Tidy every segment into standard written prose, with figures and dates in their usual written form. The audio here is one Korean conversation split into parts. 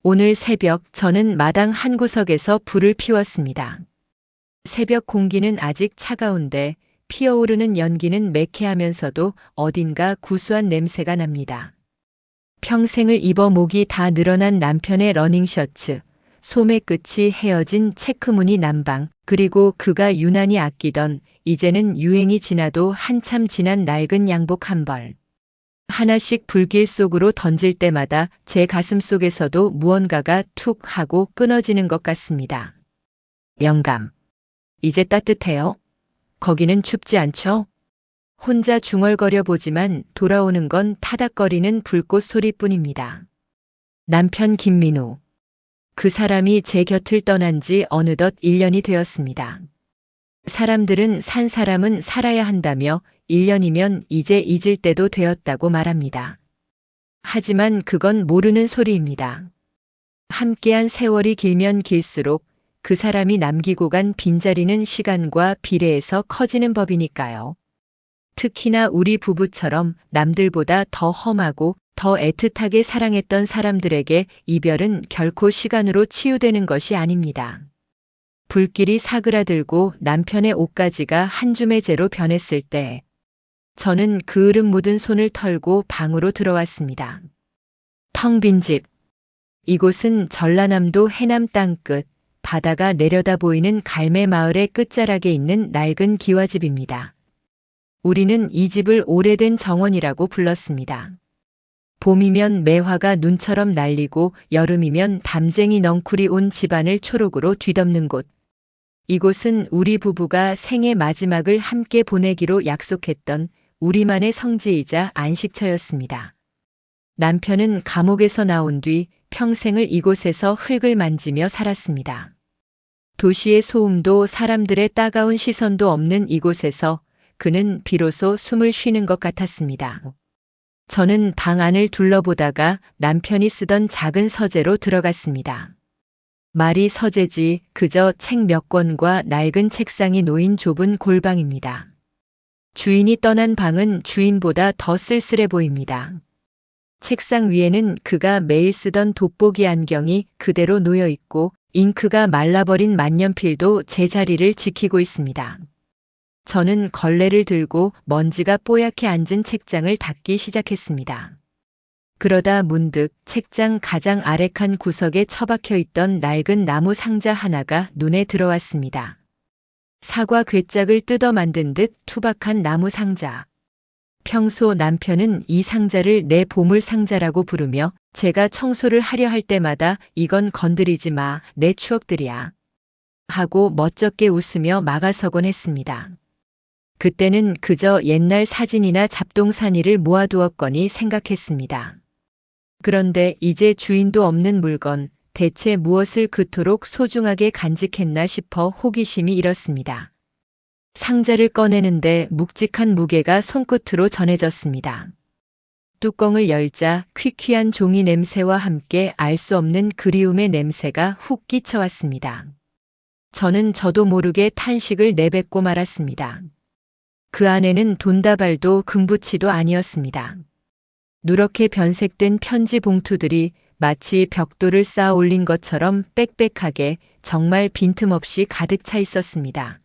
오늘 새벽 저는 마당 한 구석에서 불을 피웠습니다. 새벽 공기는 아직 차가운데 피어오르는 연기는 매캐하면서도 어딘가 구수한 냄새가 납니다. 평생을 입어 목이 다 늘어난 남편의 러닝셔츠, 소매 끝이 헤어진 체크무늬 남방, 그리고 그가 유난히 아끼던 이제는 유행이 지나도 한참 지난 낡은 양복 한 벌. 하나씩 불길 속으로 던질 때마다 제 가슴 속에서도 무언가가 툭 하고 끊어지는 것 같습니다. 영감. 이제 따뜻해요? 거기는 춥지 않죠? 혼자 중얼거려 보지만 돌아오는 건 타닥거리는 불꽃 소리뿐입니다. 남편 김민우. 그 사람이 제 곁을 떠난 지 어느덧 1년이 되었습니다. 사람들은 산 사람은 살아야 한다며 1년이면 이제 잊을 때도 되었다고 말합니다. 하지만 그건 모르는 소리입니다. 함께한 세월이 길면 길수록 그 사람이 남기고 간 빈자리는 시간과 비례해서 커지는 법이니까요. 특히나 우리 부부처럼 남들보다 더 험하고 더 애틋하게 사랑했던 사람들에게 이별은 결코 시간으로 치유되는 것이 아닙니다. 불길이 사그라들고 남편의 옷가지가 한 줌의 재로 변했을 때 저는 그 으름 묻은 손을 털고 방으로 들어왔습니다. 텅 빈 집. 이곳은 전라남도 해남 땅끝, 바다가 내려다 보이는 갈매 마을의 끝자락에 있는 낡은 기와집입니다. 우리는 이 집을 오래된 정원이라고 불렀습니다. 봄이면 매화가 눈처럼 날리고 여름이면 담쟁이 넝쿨이 온 집안을 초록으로 뒤덮는 곳. 이곳은 우리 부부가 생애 마지막을 함께 보내기로 약속했던 우리만의 성지이자 안식처였습니다. 남편은 감옥에서 나온 뒤 평생을 이곳에서 흙을 만지며 살았습니다. 도시의 소음도 사람들의 따가운 시선도 없는 이곳에서 그는 비로소 숨을 쉬는 것 같았습니다. 저는 방 안을 둘러보다가 남편이 쓰던 작은 서재로 들어갔습니다. 말이 서재지 그저 책 몇 권과 낡은 책상이 놓인 좁은 골방입니다. 주인이 떠난 방은 주인보다 더 쓸쓸해 보입니다. 책상 위에는 그가 매일 쓰던 돋보기 안경이 그대로 놓여 있고 잉크가 말라버린 만년필도 제자리를 지키고 있습니다. 저는 걸레를 들고 먼지가 뽀얗게 앉은 책장을 닦기 시작했습니다. 그러다 문득 책장 가장 아래 칸 구석에 처박혀 있던 낡은 나무 상자 하나가 눈에 들어왔습니다. 사과 궤짝을 뜯어 만든 듯 투박한 나무 상자. 평소 남편은 이 상자를 내 보물 상자라고 부르며 제가 청소를 하려 할 때마다 이건 건드리지 마, 내 추억들이야. 하고 멋쩍게 웃으며 막아서곤 했습니다. 그때는 그저 옛날 사진이나 잡동사니를 모아두었거니 생각했습니다. 그런데 이제 주인도 없는 물건, 대체 무엇을 그토록 소중하게 간직했나 싶어 호기심이 일었습니다. 상자를 꺼내는데 묵직한 무게가 손끝으로 전해졌습니다. 뚜껑을 열자 퀴퀴한 종이 냄새와 함께 알 수 없는 그리움의 냄새가 훅 끼쳐왔습니다. 저는 저도 모르게 탄식을 내뱉고 말았습니다. 그 안에는 돈다발도 금부치도 아니었습니다. 누렇게 변색된 편지 봉투들이 마치 벽돌을 쌓아 올린 것처럼 빽빽하게 정말 빈틈없이 가득 차 있었습니다.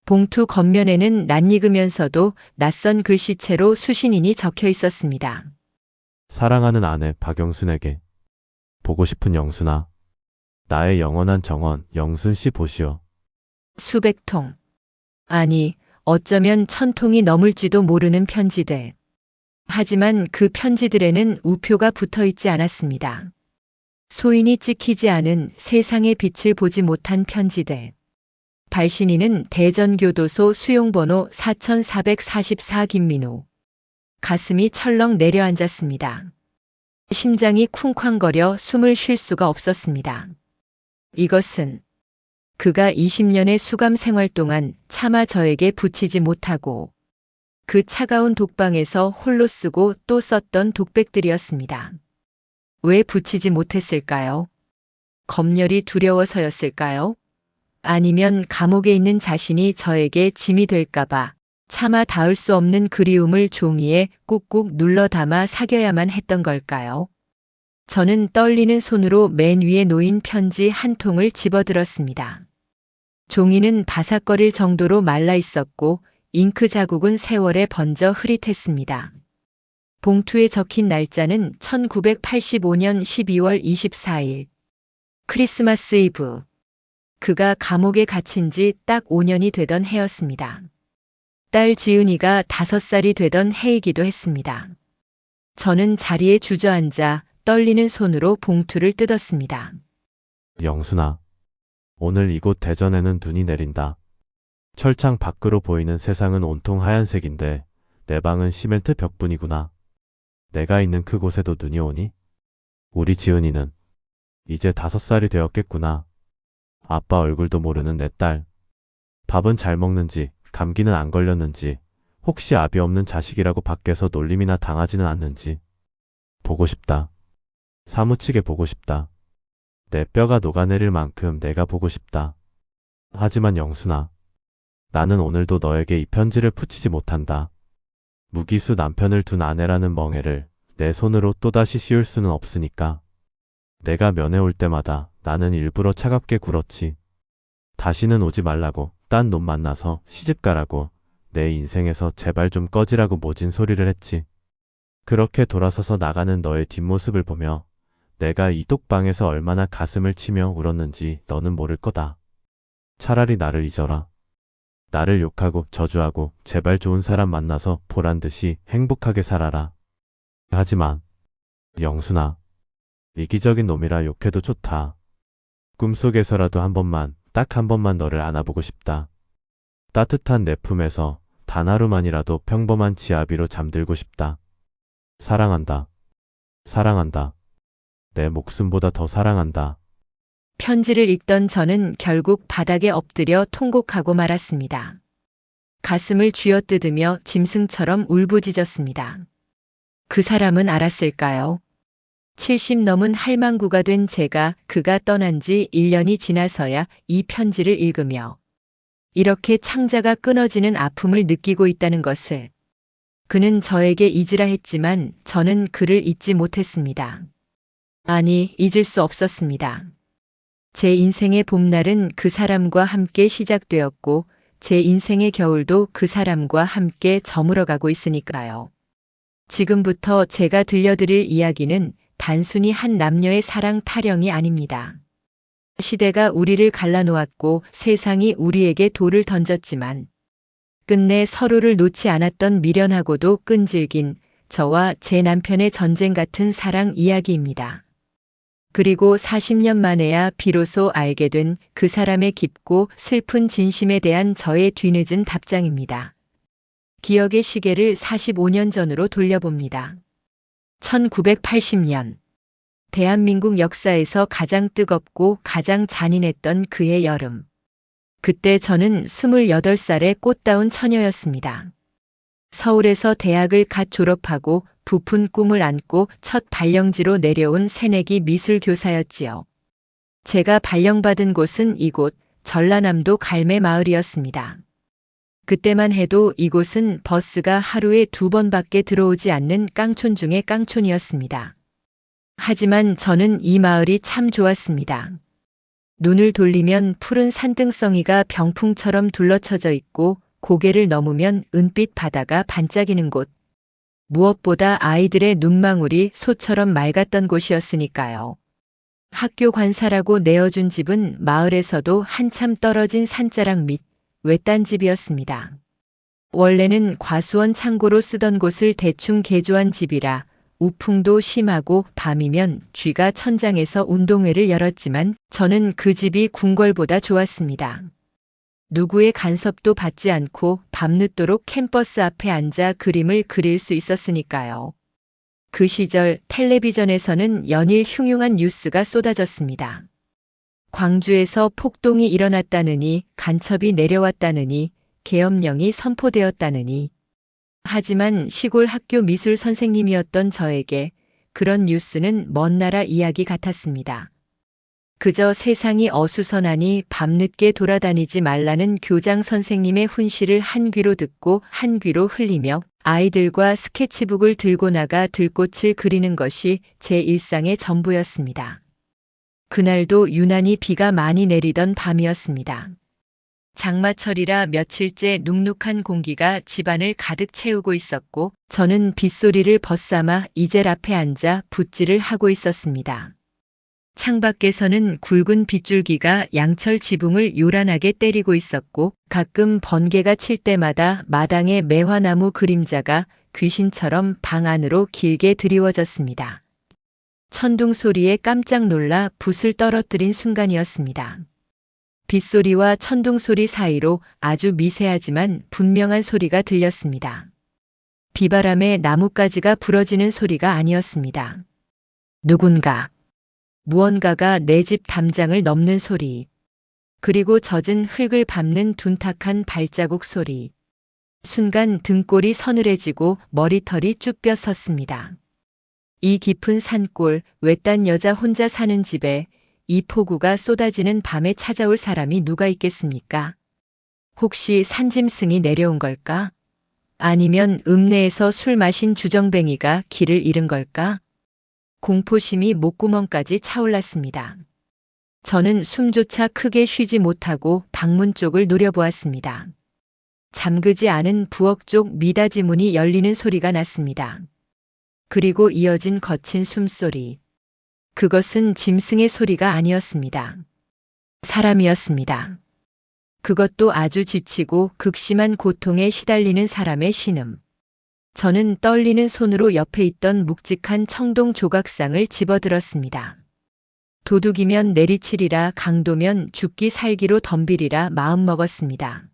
봉투 겉면에는 낯익으면서도 낯선 글씨체로 수신인이 적혀 있었습니다. 사랑하는 아내 박영순에게 보고 싶은 영순아, 나의 영원한 정원 영순 씨 보시오. 수백 통. 아니, 어쩌면 1000통이 넘을지도 모르는 편지들. 하지만 그 편지들에는 우표가 붙어 있지 않았습니다. 소인이 찍히지 않은 세상의 빛을 보지 못한 편지들. 발신인은 대전교도소 수용번호 4444 김민우. 가슴이 철렁 내려앉았습니다. 심장이 쿵쾅거려 숨을 쉴 수가 없었습니다. 이것은 그가 20년의 수감 생활 동안 차마 저에게 붙이지 못하고 그 차가운 독방에서 홀로 쓰고 또 썼던 독백들이었습니다. 왜 붙이지 못했을까요? 검열이 두려워서였을까요? 아니면 감옥에 있는 자신이 저에게 짐이 될까봐 차마 닿을 수 없는 그리움을 종이에 꾹꾹 눌러 담아 사겨야만 했던 걸까요? 저는 떨리는 손으로 맨 위에 놓인 편지 한 통을 집어들었습니다. 종이는 바삭거릴 정도로 말라 있었고 잉크 자국은 세월에 번져 흐릿했습니다. 봉투에 적힌 날짜는 1985년 12월 24일. 크리스마스 이브. 그가 감옥에 갇힌 지 딱 5년이 되던 해였습니다. 딸 지은이가 5살이 되던 해이기도 했습니다. 저는 자리에 주저앉아 떨리는 손으로 봉투를 뜯었습니다. 영순아, 오늘 이곳 대전에는 눈이 내린다. 철창 밖으로 보이는 세상은 온통 하얀색인데 내 방은 시멘트 벽뿐이구나. 내가 있는 그곳에도 눈이 오니? 우리 지은이는 이제 5살이 되었겠구나. 아빠 얼굴도 모르는 내 딸. 밥은 잘 먹는지, 감기는 안 걸렸는지, 혹시 압이 없는 자식이라고 밖에서 놀림이나 당하지는 않는지. 보고 싶다. 사무치게 보고 싶다. 내 뼈가 녹아내릴 만큼 내가 보고 싶다. 하지만 영순아, 나는 오늘도 너에게 이 편지를 붙이지 못한다. 무기수 남편을 둔 아내라는 멍해를 내 손으로 또다시 씌울 수는 없으니까. 내가 면회 올 때마다 나는 일부러 차갑게 굴었지. 다시는 오지 말라고, 딴 놈 만나서 시집가라고, 내 인생에서 제발 좀 꺼지라고 모진 소리를 했지. 그렇게 돌아서서 나가는 너의 뒷모습을 보며 내가 이 독방에서 얼마나 가슴을 치며 울었는지 너는 모를 거다. 차라리 나를 잊어라. 나를 욕하고 저주하고 제발 좋은 사람 만나서 보란듯이 행복하게 살아라. 하지만 영순아, 이기적인 놈이라 욕해도 좋다. 꿈속에서라도 한 번만, 딱 한 번만 너를 안아보고 싶다. 따뜻한 내 품에서 단 하루만이라도 평범한 지아비로 잠들고 싶다. 사랑한다. 사랑한다. 내 목숨보다 더 사랑한다. 편지를 읽던 저는 결국 바닥에 엎드려 통곡하고 말았습니다. 가슴을 쥐어뜯으며 짐승처럼 울부짖었습니다. 그 사람은 알았을까요? 70 넘은 할망구가 된 제가 그가 떠난 지 1년이 지나서야 이 편지를 읽으며 이렇게 창자가 끊어지는 아픔을 느끼고 있다는 것을. 그는 저에게 잊으라 했지만 저는 그를 잊지 못했습니다. 아니, 잊을 수 없었습니다. 제 인생의 봄날은 그 사람과 함께 시작되었고 제 인생의 겨울도 그 사람과 함께 저물어가고 있으니까요. 지금부터 제가 들려드릴 이야기는 단순히 한 남녀의 사랑 타령이 아닙니다. 시대가 우리를 갈라놓았고 세상이 우리에게 돌을 던졌지만 끝내 서로를 놓지 않았던 미련하고도 끈질긴 저와 제 남편의 전쟁 같은 사랑 이야기입니다. 그리고 40년 만에야 비로소 알게 된 그 사람의 깊고 슬픈 진심에 대한 저의 뒤늦은 답장입니다. 기억의 시계를 45년 전으로 돌려봅니다. 1980년. 대한민국 역사에서 가장 뜨겁고 가장 잔인했던 그해 여름. 그때 저는 28살의 꽃다운 처녀였습니다. 서울에서 대학을 갓 졸업하고 부푼 꿈을 안고 첫 발령지로 내려온 새내기 미술교사였지요. 제가 발령받은 곳은 이곳 전라남도 갈매마을이었습니다. 그때만 해도 이곳은 버스가 하루에 2번밖에 들어오지 않는 깡촌 중의 깡촌이었습니다. 하지만 저는 이 마을이 참 좋았습니다. 눈을 돌리면 푸른 산등성이가 병풍처럼 둘러쳐져 있고 고개를 넘으면 은빛 바다가 반짝이는 곳. 무엇보다 아이들의 눈망울이 소처럼 맑았던 곳이었으니까요. 학교 관사라고 내어준 집은 마을에서도 한참 떨어진 산자락 밑 외딴 집이었습니다. 원래는 과수원 창고로 쓰던 곳을 대충 개조한 집이라 우풍도 심하고 밤이면 쥐가 천장에서 운동회를 열었지만 저는 그 집이 궁궐보다 좋았습니다. 누구의 간섭도 받지 않고 밤늦도록 캠퍼스 앞에 앉아 그림을 그릴 수 있었으니까요. 그 시절 텔레비전에서는 연일 흉흉한 뉴스가 쏟아졌습니다. 광주에서 폭동이 일어났다느니, 간첩이 내려왔다느니, 계엄령이 선포되었다느니. 하지만 시골 학교 미술 선생님이었던 저에게 그런 뉴스는 먼 나라 이야기 같았습니다. 그저 세상이 어수선하니 밤늦게 돌아다니지 말라는 교장 선생님의 훈시를 한 귀로 듣고 한 귀로 흘리며 아이들과 스케치북을 들고 나가 들꽃을 그리는 것이 제 일상의 전부였습니다. 그날도 유난히 비가 많이 내리던 밤이었습니다. 장마철이라 며칠째 눅눅한 공기가 집안을 가득 채우고 있었고 저는 빗소리를 벗삼아 이젤 앞에 앉아 붓질을 하고 있었습니다. 창밖에서는 굵은 빗줄기가 양철 지붕을 요란하게 때리고 있었고 가끔 번개가 칠 때마다 마당의 매화나무 그림자가 귀신처럼 방 안으로 길게 드리워졌습니다. 천둥 소리에 깜짝 놀라 붓을 떨어뜨린 순간이었습니다. 빗소리와 천둥 소리 사이로 아주 미세하지만 분명한 소리가 들렸습니다. 비바람에 나뭇가지가 부러지는 소리가 아니었습니다. 무언가가 내 집 담장을 넘는 소리, 그리고 젖은 흙을 밟는 둔탁한 발자국 소리. 순간 등골이 서늘해지고 머리털이 쭈뼛 섰습니다. 이 깊은 산골, 외딴 여자 혼자 사는 집에 이 폭우가 쏟아지는 밤에 찾아올 사람이 누가 있겠습니까? 혹시 산짐승이 내려온 걸까? 아니면 읍내에서 술 마신 주정뱅이가 길을 잃은 걸까? 공포심이 목구멍까지 차올랐습니다. 저는 숨조차 크게 쉬지 못하고 방문 쪽을 노려보았습니다. 잠그지 않은 부엌 쪽 미닫이 문이 열리는 소리가 났습니다. 그리고 이어진 거친 숨소리. 그것은 짐승의 소리가 아니었습니다. 사람이었습니다. 그것도 아주 지치고 극심한 고통에 시달리는 사람의 신음. 저는 떨리는 손으로 옆에 있던 묵직한 청동 조각상을 집어들었습니다. 도둑이면 내리치리라, 강도면 죽기 살기로 덤비리라 마음먹었습니다.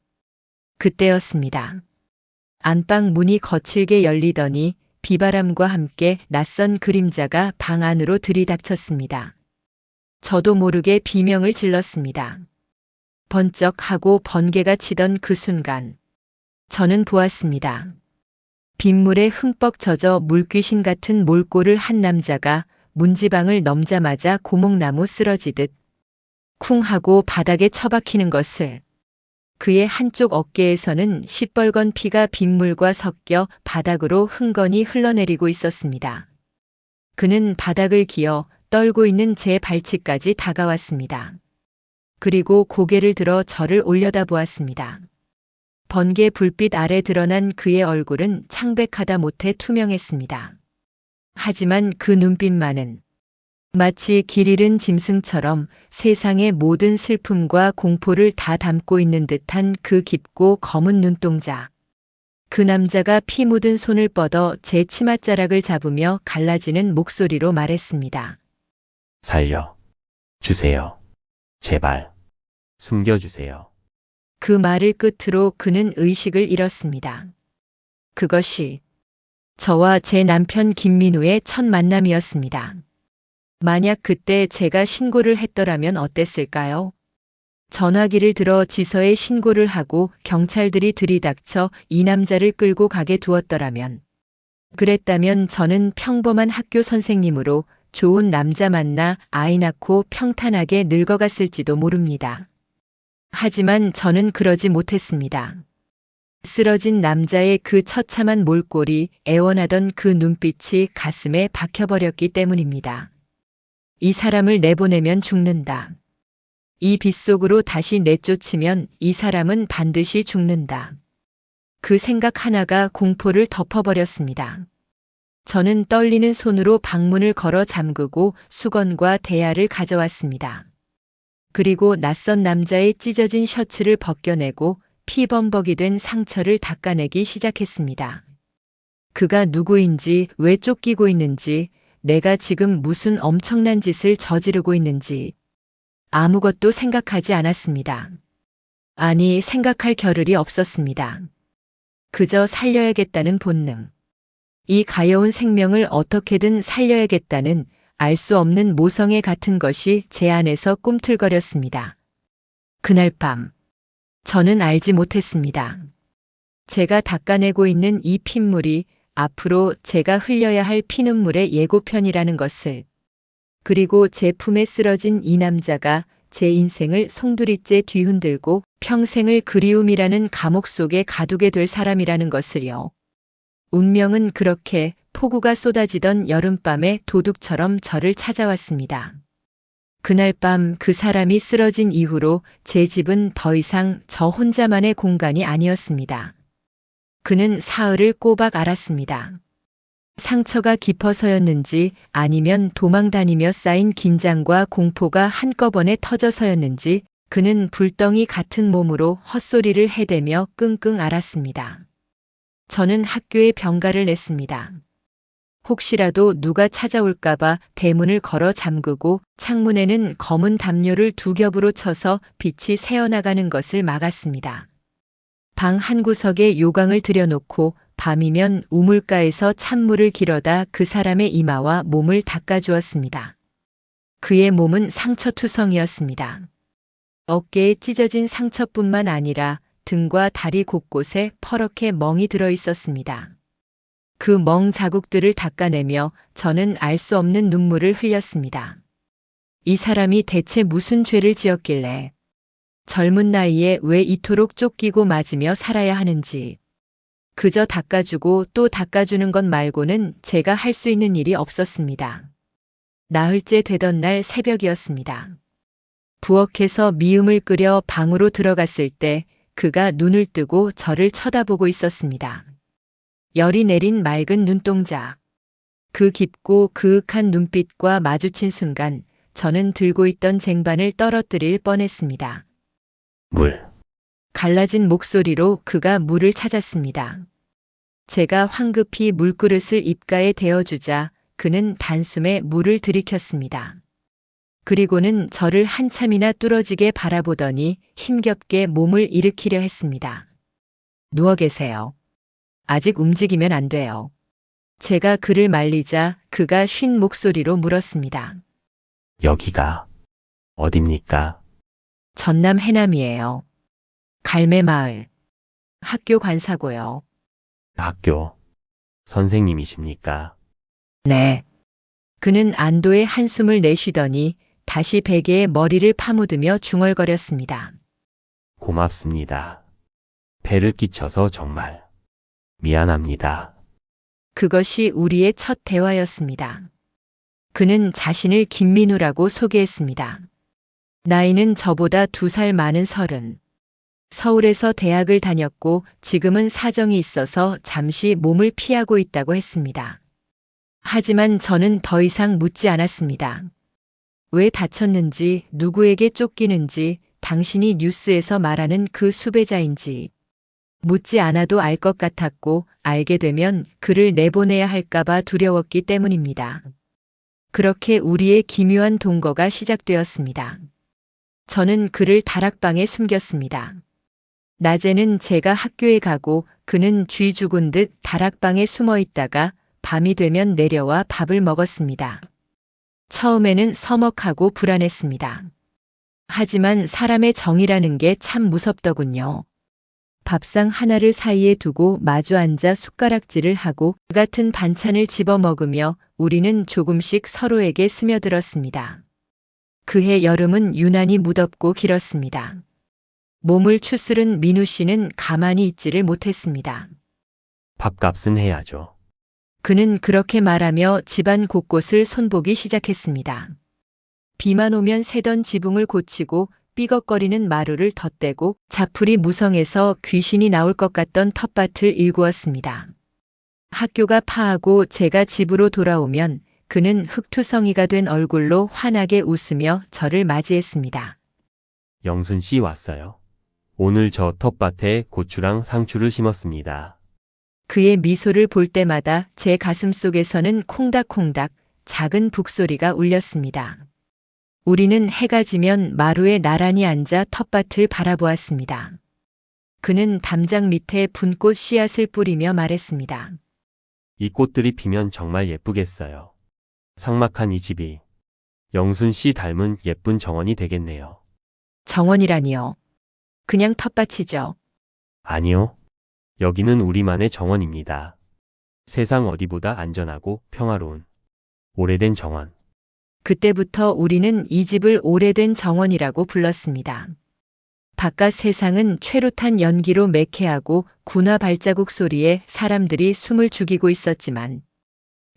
그때였습니다. 안방 문이 거칠게 열리더니 비바람과 함께 낯선 그림자가 방 안으로 들이닥쳤습니다. 저도 모르게 비명을 질렀습니다. 번쩍하고 번개가 치던 그 순간 저는 보았습니다. 빗물에 흠뻑 젖어 물귀신 같은 몰골을 한 남자가 문지방을 넘자마자 고목나무 쓰러지듯 쿵 하고 바닥에 처박히는 것을. 그의 한쪽 어깨에서는 시뻘건 피가 빗물과 섞여 바닥으로 흥건히 흘러내리고 있었습니다. 그는 바닥을 기어 떨고 있는 제 발치까지 다가왔습니다. 그리고 고개를 들어 저를 올려다보았습니다. 번개 불빛 아래 드러난 그의 얼굴은 창백하다 못해 투명했습니다. 하지만 그 눈빛만은 마치 길 잃은 짐승처럼 세상의 모든 슬픔과 공포를 다 담고 있는 듯한 그 깊고 검은 눈동자. 그 남자가 피 묻은 손을 뻗어 제 치맛자락을 잡으며 갈라지는 목소리로 말했습니다. 살려주세요. 제발 숨겨주세요. 그 말을 끝으로 그는 의식을 잃었습니다. 그것이 저와 제 남편 김민우의 첫 만남이었습니다. 만약 그때 제가 신고를 했더라면 어땠을까요? 전화기를 들어 지서에 신고를 하고 경찰들이 들이닥쳐 이 남자를 끌고 가게 두었더라면, 그랬다면 저는 평범한 학교 선생님으로 좋은 남자 만나 아이 낳고 평탄하게 늙어갔을지도 모릅니다. 하지만 저는 그러지 못했습니다. 쓰러진 남자의 그 처참한 몰골이, 애원하던 그 눈빛이 가슴에 박혀버렸기 때문입니다. 이 사람을 내보내면 죽는다. 이 빗속으로 다시 내쫓으면 이 사람은 반드시 죽는다. 그 생각 하나가 공포를 덮어버렸습니다. 저는 떨리는 손으로 방문을 걸어 잠그고 수건과 대야를 가져왔습니다. 그리고 낯선 남자의 찢어진 셔츠를 벗겨내고 피범벅이 된 상처를 닦아내기 시작했습니다. 그가 누구인지, 왜 쫓기고 있는지, 내가 지금 무슨 엄청난 짓을 저지르고 있는지 아무것도 생각하지 않았습니다. 아니, 생각할 겨를이 없었습니다. 그저 살려야겠다는 본능. 이 가여운 생명을 어떻게든 살려야겠다는 알 수 없는 모성애 같은 것이 제 안에서 꿈틀거렸습니다. 그날 밤, 저는 알지 못했습니다. 제가 닦아내고 있는 이 핏물이 앞으로 제가 흘려야 할 피눈물의 예고편이라는 것을. 그리고 제 품에 쓰러진 이 남자가 제 인생을 송두리째 뒤흔들고 평생을 그리움이라는 감옥 속에 가두게 될 사람이라는 것을요. 운명은 그렇게 폭우가 쏟아지던 여름밤에 도둑처럼 저를 찾아왔습니다. 그날 밤 그 사람이 쓰러진 이후로 제 집은 더 이상 저 혼자만의 공간이 아니었습니다. 그는 사흘을 꼬박 앓았습니다. 상처가 깊어서였는지 아니면 도망 다니며 쌓인 긴장과 공포가 한꺼번에 터져서였는지 그는 불덩이 같은 몸으로 헛소리를 해대며 끙끙 앓았습니다. 저는 학교에 병가를 냈습니다. 혹시라도 누가 찾아올까봐 대문을 걸어 잠그고 창문에는 검은 담요를 두 겹으로 쳐서 빛이 새어나가는 것을 막았습니다. 방 한 구석에 요강을 들여놓고 밤이면 우물가에서 찬물을 길어다 그 사람의 이마와 몸을 닦아주었습니다. 그의 몸은 상처투성이었습니다. 어깨에 찢어진 상처뿐만 아니라 등과 다리 곳곳에 퍼렇게 멍이 들어 있었습니다. 그 멍 자국들을 닦아내며 저는 알 수 없는 눈물을 흘렸습니다. 이 사람이 대체 무슨 죄를 지었길래 젊은 나이에 왜 이토록 쫓기고 맞으며 살아야 하는지. 그저 닦아주고 또 닦아주는 것 말고는 제가 할 수 있는 일이 없었습니다. 나흘째 되던 날 새벽이었습니다. 부엌에서 미음을 끓여 방으로 들어갔을 때 그가 눈을 뜨고 저를 쳐다보고 있었습니다. 열이 내린 맑은 눈동자. 그 깊고 그윽한 눈빛과 마주친 순간 저는 들고 있던 쟁반을 떨어뜨릴 뻔했습니다. 물. 갈라진 목소리로 그가 물을 찾았습니다. 제가 황급히 물그릇을 입가에 대어주자 그는 단숨에 물을 들이켰습니다. 그리고는 저를 한참이나 뚫어지게 바라보더니 힘겹게 몸을 일으키려 했습니다. 누워 계세요. 아직 움직이면 안 돼요. 제가 그를 말리자 그가 쉰 목소리로 물었습니다. 여기가 어딥니까? 전남 해남이에요. 갈매마을. 학교 관사고요. 학교. 선생님이십니까? 네. 그는 안도의 한숨을 내쉬더니 다시 베개에 머리를 파묻으며 중얼거렸습니다. 고맙습니다. 배를 끼쳐서 정말 미안합니다. 그것이 우리의 첫 대화였습니다. 그는 자신을 김민우라고 소개했습니다. 나이는 저보다 2살 많은 30. 서울에서 대학을 다녔고 지금은 사정이 있어서 잠시 몸을 피하고 있다고 했습니다. 하지만 저는 더 이상 묻지 않았습니다. 왜 다쳤는지, 누구에게 쫓기는지, 당신이 뉴스에서 말하는 그 수배자인지 묻지 않아도 알 것 같았고 알게 되면 그를 내보내야 할까봐 두려웠기 때문입니다. 그렇게 우리의 기묘한 동거가 시작되었습니다. 저는 그를 다락방에 숨겼습니다. 낮에는 제가 학교에 가고 그는 쥐 죽은 듯 다락방에 숨어 있다가 밤이 되면 내려와 밥을 먹었습니다. 처음에는 서먹하고 불안했습니다. 하지만 사람의 정이라는 게 참 무섭더군요. 밥상 하나를 사이에 두고 마주 앉아 숟가락질을 하고 그 같은 반찬을 집어 먹으며 우리는 조금씩 서로에게 스며들었습니다. 그해 여름은 유난히 무덥고 길었습니다. 몸을 추스른 민우 씨는 가만히 있지를 못했습니다. 밥값은 해야죠. 그는 그렇게 말하며 집안 곳곳을 손보기 시작했습니다. 비만 오면 새던 지붕을 고치고 삐걱거리는 마루를 덧대고 자풀이 무성해서 귀신이 나올 것 같던 텃밭을 일구었습니다. 학교가 파하고 제가 집으로 돌아오면 그는 흙투성이가 된 얼굴로 환하게 웃으며 저를 맞이했습니다. 영순 씨 왔어요. 오늘 저 텃밭에 고추랑 상추를 심었습니다. 그의 미소를 볼 때마다 제 가슴 속에서는 콩닥콩닥 작은 북소리가 울렸습니다. 우리는 해가 지면 마루에 나란히 앉아 텃밭을 바라보았습니다. 그는 담장 밑에 분꽃 씨앗을 뿌리며 말했습니다. 이 꽃들이 피면 정말 예쁘겠어요. 삭막한 이 집이 영순 씨 닮은 예쁜 정원이 되겠네요. 정원이라니요. 그냥 텃밭이죠. 아니요. 여기는 우리만의 정원입니다. 세상 어디보다 안전하고 평화로운 오래된 정원. 그때부터 우리는 이 집을 오래된 정원이라고 불렀습니다. 바깥 세상은 최루탄 연기로 매캐하고 군화 발자국 소리에 사람들이 숨을 죽이고 있었지만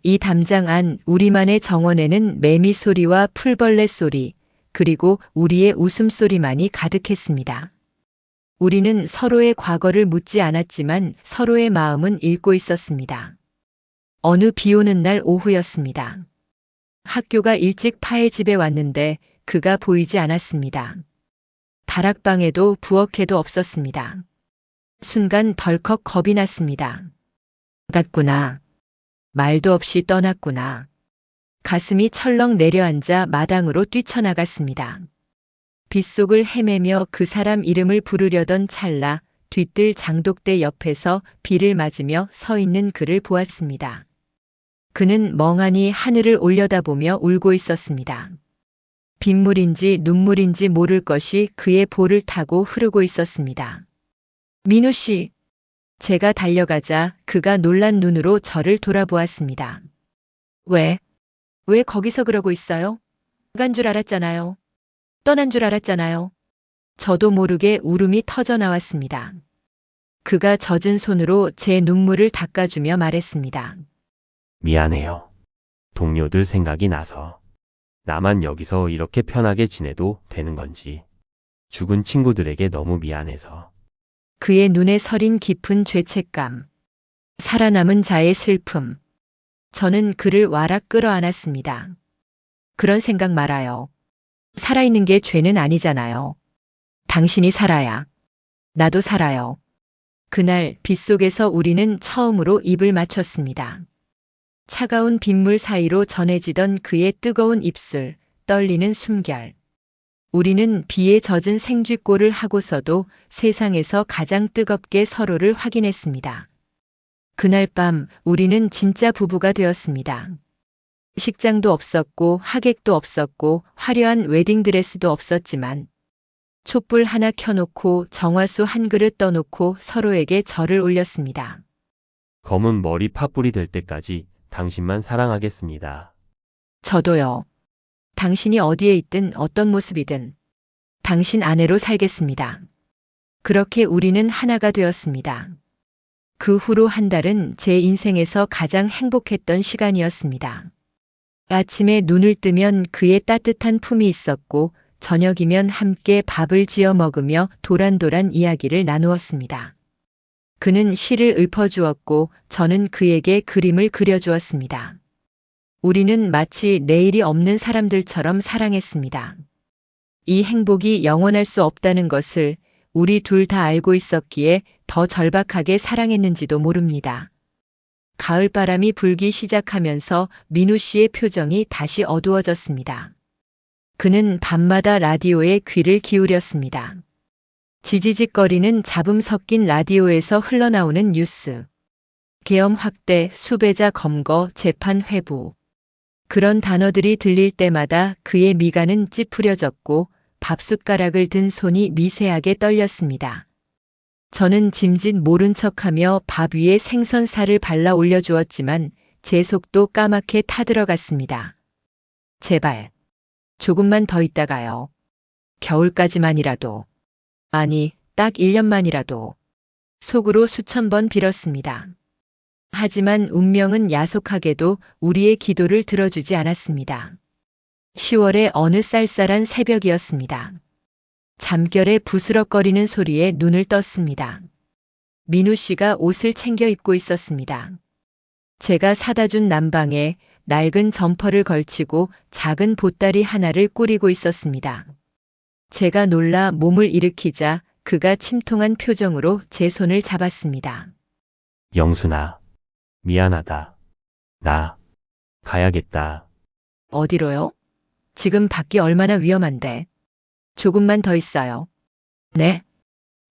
이 담장 안 우리만의 정원에는 매미 소리와 풀벌레 소리, 그리고 우리의 웃음소리만이 가득했습니다. 우리는 서로의 과거를 묻지 않았지만 서로의 마음은 읽고 있었습니다. 어느 비 오는 날 오후였습니다. 학교가 일찍 파의 집에 왔는데 그가 보이지 않았습니다. 다락방에도 부엌에도 없었습니다. 순간 덜컥 겁이 났습니다. 갔구나. 말도 없이 떠났구나. 가슴이 철렁 내려앉아 마당으로 뛰쳐나갔습니다. 빗속을 헤매며 그 사람 이름을 부르려던 찰나 뒤뜰 장독대 옆에서 비를 맞으며 서 있는 그를 보았습니다. 그는 멍하니 하늘을 올려다보며 울고 있었습니다. 빗물인지 눈물인지 모를 것이 그의 볼을 타고 흐르고 있었습니다. 민우 씨! 제가 달려가자 그가 놀란 눈으로 저를 돌아보았습니다. 왜 거기서 그러고 있어요? 간 줄 알았잖아요. 떠난 줄 알았잖아요. 저도 모르게 울음이 터져 나왔습니다. 그가 젖은 손으로 제 눈물을 닦아주며 말했습니다. 미안해요. 동료들 생각이 나서. 나만 여기서 이렇게 편하게 지내도 되는 건지. 죽은 친구들에게 너무 미안해서. 그의 눈에 서린 깊은 죄책감. 살아남은 자의 슬픔. 저는 그를 와락 끌어안았습니다. 그런 생각 말아요. 살아있는 게 죄는 아니잖아요. 당신이 살아야 나도 살아요. 그날 빗속에서 우리는 처음으로 입을 맞췄습니다. 차가운 빗물 사이로 전해지던 그의 뜨거운 입술, 떨리는 숨결. 우리는 비에 젖은 생쥐꼴을 하고서도 세상에서 가장 뜨겁게 서로를 확인했습니다. 그날 밤 우리는 진짜 부부가 되었습니다. 식장도 없었고 하객도 없었고 화려한 웨딩드레스도 없었지만 촛불 하나 켜놓고 정화수 한 그릇 떠놓고 서로에게 절을 올렸습니다. 검은 머리 팥불이 될 때까지 당신만 사랑하겠습니다. 저도요. 당신이 어디에 있든 어떤 모습이든 당신 아내로 살겠습니다. 그렇게 우리는 하나가 되었습니다. 그 후로 한 달은 제 인생에서 가장 행복했던 시간이었습니다. 아침에 눈을 뜨면 그의 따뜻한 품이 있었고 저녁이면 함께 밥을 지어 먹으며 도란도란 이야기를 나누었습니다. 그는 시를 읊어주었고 저는 그에게 그림을 그려주었습니다. 우리는 마치 내일이 없는 사람들처럼 사랑했습니다. 이 행복이 영원할 수 없다는 것을 우리 둘 다 알고 있었기에 더 절박하게 사랑했는지도 모릅니다. 가을바람이 불기 시작하면서 민우 씨의 표정이 다시 어두워졌습니다. 그는 밤마다 라디오에 귀를 기울였습니다. 지지직거리는 잡음 섞인 라디오에서 흘러나오는 뉴스. 계엄 확대, 수배자 검거, 재판 회부. 그런 단어들이 들릴 때마다 그의 미간은 찌푸려졌고 밥숟가락을 든 손이 미세하게 떨렸습니다. 저는 짐짓 모른 척하며 밥 위에 생선살을 발라 올려주었지만 제 속도 까맣게 타들어갔습니다. 제발, 조금만 더 있다가요. 겨울까지만이라도. 아니, 딱 1년만이라도. 속으로 수천 번 빌었습니다. 하지만 운명은 야속하게도 우리의 기도를 들어주지 않았습니다. 10월의 어느 쌀쌀한 새벽이었습니다. 잠결에 부스럭거리는 소리에 눈을 떴습니다. 민우 씨가 옷을 챙겨 입고 있었습니다. 제가 사다 준 남방에 낡은 점퍼를 걸치고 작은 보따리 하나를 꾸리고 있었습니다. 제가 놀라 몸을 일으키자 그가 침통한 표정으로 제 손을 잡았습니다. 영순아, 미안하다. 나 가야겠다. 어디로요? 지금 밖이 얼마나 위험한데. 조금만 더 있어요. 네?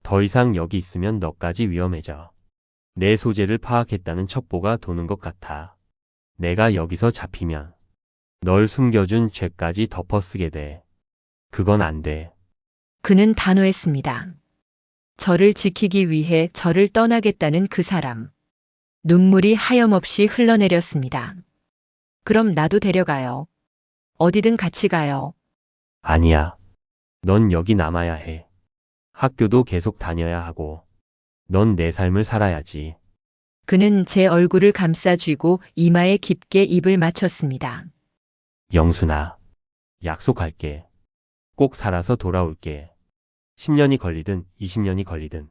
더 이상 여기 있으면 너까지 위험해져. 내 소재를 파악했다는 첩보가 도는 것 같아. 내가 여기서 잡히면 널 숨겨준 죄까지 덮어쓰게 돼. 그건 안 돼. 그는 단호했습니다. 저를 지키기 위해 저를 떠나겠다는 그 사람. 눈물이 하염없이 흘러내렸습니다. 그럼 나도 데려가요. 어디든 같이 가요. 아니야. 넌 여기 남아야 해. 학교도 계속 다녀야 하고. 넌 내 삶을 살아야지. 그는 제 얼굴을 감싸 쥐고 이마에 깊게 입을 맞췄습니다. 영순아. 약속할게. 꼭 살아서 돌아올게. 10년이 걸리든 20년이 걸리든.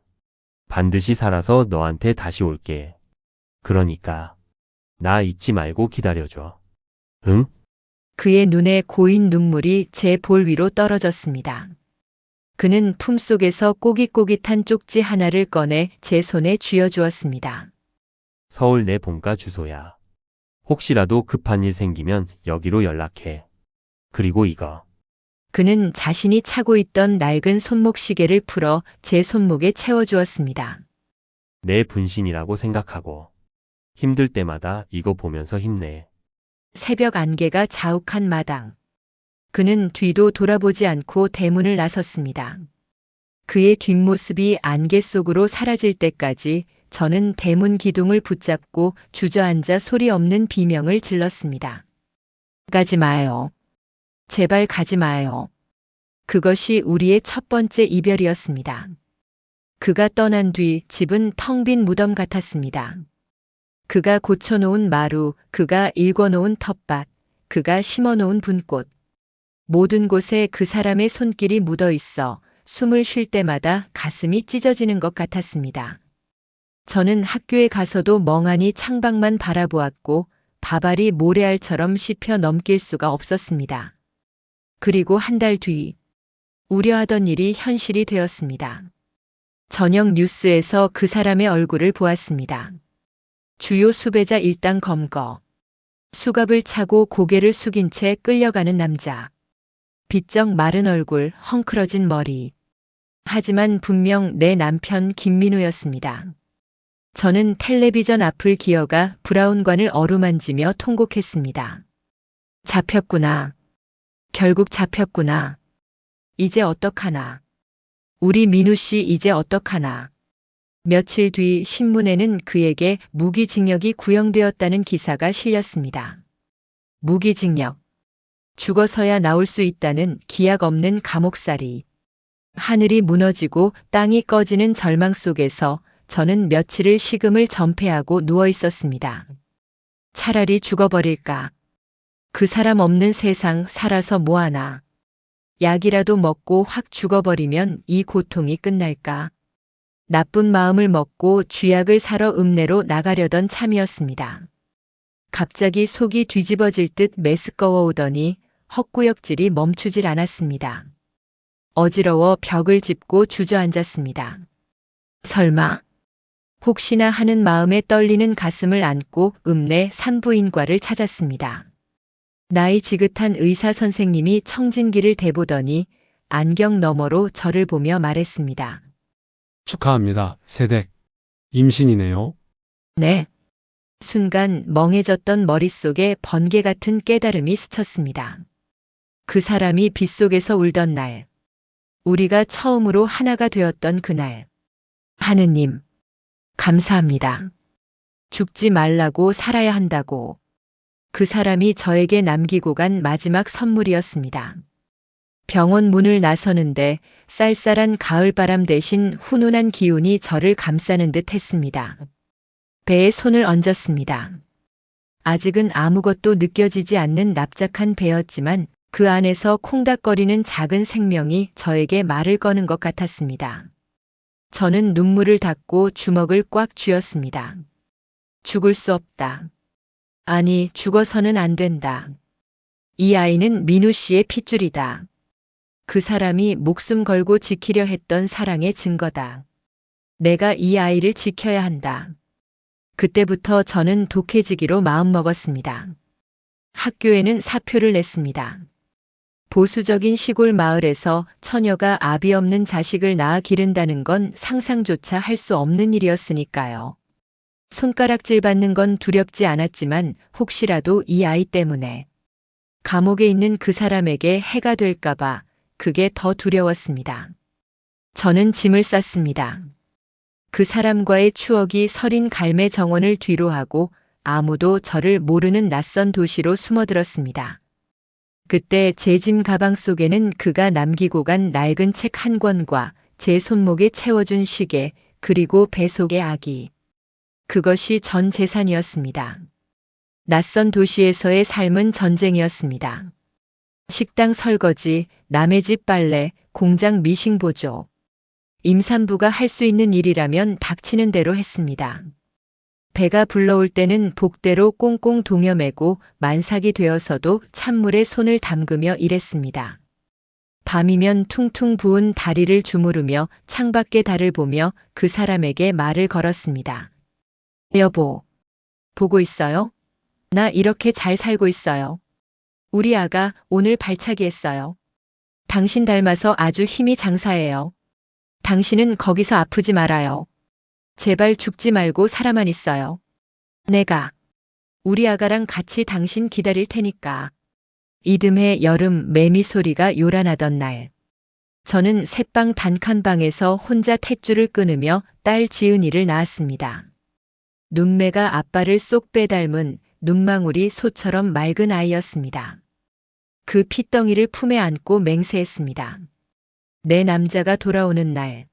반드시 살아서 너한테 다시 올게. 그러니까. 나 잊지 말고 기다려줘. 응? 그의 눈에 고인 눈물이 제 볼 위로 떨어졌습니다. 그는 품속에서 꼬깃꼬깃한 쪽지 하나를 꺼내 제 손에 쥐어주었습니다. 서울 내 본가 주소야. 혹시라도 급한 일 생기면 여기로 연락해. 그리고 이거. 그는 자신이 차고 있던 낡은 손목 시계를 풀어 제 손목에 채워주었습니다. 내 분신이라고 생각하고. 힘들 때마다 이거 보면서 힘내. 새벽 안개가 자욱한 마당. 그는 뒤도 돌아보지 않고 대문을 나섰습니다. 그의 뒷모습이 안개 속으로 사라질 때까지 저는 대문 기둥을 붙잡고 주저앉아 소리 없는 비명을 질렀습니다. 가지 마요. 제발 가지 마요. 그것이 우리의 첫 번째 이별이었습니다. 그가 떠난 뒤 집은 텅 빈 무덤 같았습니다. 그가 고쳐놓은 마루, 그가 일궈놓은 텃밭, 그가 심어놓은 분꽃. 모든 곳에 그 사람의 손길이 묻어 있어 숨을 쉴 때마다 가슴이 찢어지는 것 같았습니다. 저는 학교에 가서도 멍하니 창밖만 바라보았고 바발이 모래알처럼 씹혀 넘길 수가 없었습니다. 그리고 한 달 뒤, 우려하던 일이 현실이 되었습니다. 저녁 뉴스에서 그 사람의 얼굴을 보았습니다. 주요 수배자 일당 검거. 수갑을 차고 고개를 숙인 채 끌려가는 남자. 비쩍 마른 얼굴, 헝클어진 머리. 하지만 분명 내 남편 김민우였습니다. 저는 텔레비전 앞을 기어가 브라운관을 어루만지며 통곡했습니다. 잡혔구나. 결국 잡혔구나. 이제 어떡하나. 우리 민우 씨 이제 어떡하나. 며칠 뒤 신문에는 그에게 무기징역이 구형되었다는 기사가 실렸습니다. 무기징역. 죽어서야 나올 수 있다는 기약 없는 감옥살이. 하늘이 무너지고 땅이 꺼지는 절망 속에서 저는 며칠을 식음을 전폐하고 누워 있었습니다. 차라리 죽어버릴까. 그 사람 없는 세상 살아서 뭐하나. 약이라도 먹고 확 죽어버리면 이 고통이 끝날까. 나쁜 마음을 먹고 쥐약을 사러 읍내로 나가려던 참이었습니다. 갑자기 속이 뒤집어질 듯 메스꺼워 오더니 헛구역질이 멈추질 않았습니다. 어지러워 벽을 짚고 주저앉았습니다. 설마, 혹시나 하는 마음에 떨리는 가슴을 안고 읍내 산부인과를 찾았습니다. 나이 지긋한 의사 선생님이 청진기를 대보더니 안경 너머로 저를 보며 말했습니다. 축하합니다. 세댁. 임신이네요. 네. 순간 멍해졌던 머릿속에 번개 같은 깨달음이 스쳤습니다. 그 사람이 빗속에서 울던 날. 우리가 처음으로 하나가 되었던 그날. 하느님, 감사합니다. 죽지 말라고 살아야 한다고. 그 사람이 저에게 남기고 간 마지막 선물이었습니다. 병원 문을 나서는데 쌀쌀한 가을바람 대신 훈훈한 기운이 저를 감싸는 듯 했습니다. 배에 손을 얹었습니다. 아직은 아무것도 느껴지지 않는 납작한 배였지만 그 안에서 콩닥거리는 작은 생명이 저에게 말을 거는 것 같았습니다. 저는 눈물을 닦고 주먹을 꽉 쥐었습니다. 죽을 수 없다. 아니, 죽어서는 안 된다. 이 아이는 민우 씨의 핏줄이다. 그 사람이 목숨 걸고 지키려 했던 사랑의 증거다. 내가 이 아이를 지켜야 한다. 그때부터 저는 독해지기로 마음먹었습니다. 학교에는 사표를 냈습니다. 보수적인 시골 마을에서 처녀가 아비 없는 자식을 낳아 기른다는 건 상상조차 할 수 없는 일이었으니까요. 손가락질 받는 건 두렵지 않았지만 혹시라도 이 아이 때문에 감옥에 있는 그 사람에게 해가 될까봐 그게 더 두려웠습니다. 저는 짐을 쌌습니다. 그 사람과의 추억이 서린 갈매 정원을 뒤로하고 아무도 저를 모르는 낯선 도시로 숨어들었습니다. 그때 제 짐 가방 속에는 그가 남기고 간 낡은 책 한 권과 제 손목에 채워준 시계, 그리고 배 속의 아기. 그것이 전 재산이었습니다. 낯선 도시에서의 삶은 전쟁이었습니다. 식당 설거지, 남의 집 빨래, 공장 미싱 보조. 임산부가 할 수 있는 일이라면 닥치는 대로 했습니다. 배가 불러올 때는 복대로 꽁꽁 동여매고 만삭이 되어서도 찬물에 손을 담그며 일했습니다. 밤이면 퉁퉁 부은 다리를 주무르며 창밖의 달을 보며 그 사람에게 말을 걸었습니다. 여보, 보고 있어요? 나 이렇게 잘 살고 있어요. 우리 아가 오늘 발차기 했어요. 당신 닮아서 아주 힘이 장사해요. 당신은 거기서 아프지 말아요. 제발 죽지 말고 살아만 있어요. 내가 우리 아가랑 같이 당신 기다릴 테니까. 이듬해 여름 매미 소리가 요란하던 날. 저는 새방 단칸방에서 혼자 탯줄을 끊으며 딸 지은이를 낳았습니다. 눈매가 아빠를 쏙 빼닮은 눈망울이 소처럼 맑은 아이였습니다. 그 핏덩이를 품에 안고 맹세했습니다. 내 남자가 돌아오는 날,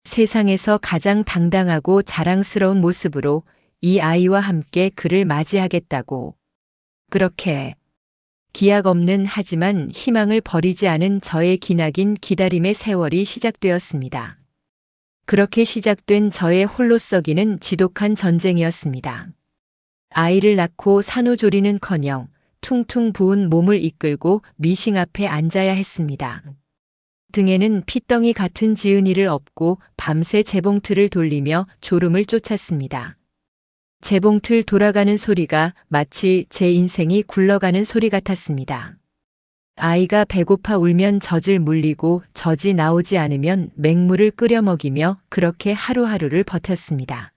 세상에서 가장 당당하고 자랑스러운 모습으로 이 아이와 함께 그를 맞이하겠다고. 그렇게 기약 없는 하지만 희망을 버리지 않은 저의 기나긴 기다림의 세월이 시작되었습니다. 그렇게 시작된 저의 홀로 썩이는 지독한 전쟁이었습니다. 아이를 낳고 산후조리는커녕 퉁퉁 부은 몸을 이끌고 미싱 앞에 앉아야 했습니다. 등에는 핏덩이 같은 지은이를 업고 밤새 재봉틀을 돌리며 졸음을 쫓았습니다. 재봉틀 돌아가는 소리가 마치 제 인생이 굴러가는 소리 같았습니다. 아이가 배고파 울면 젖을 물리고 젖이 나오지 않으면 맹물을 끓여 먹이며 그렇게 하루하루를 버텼습니다.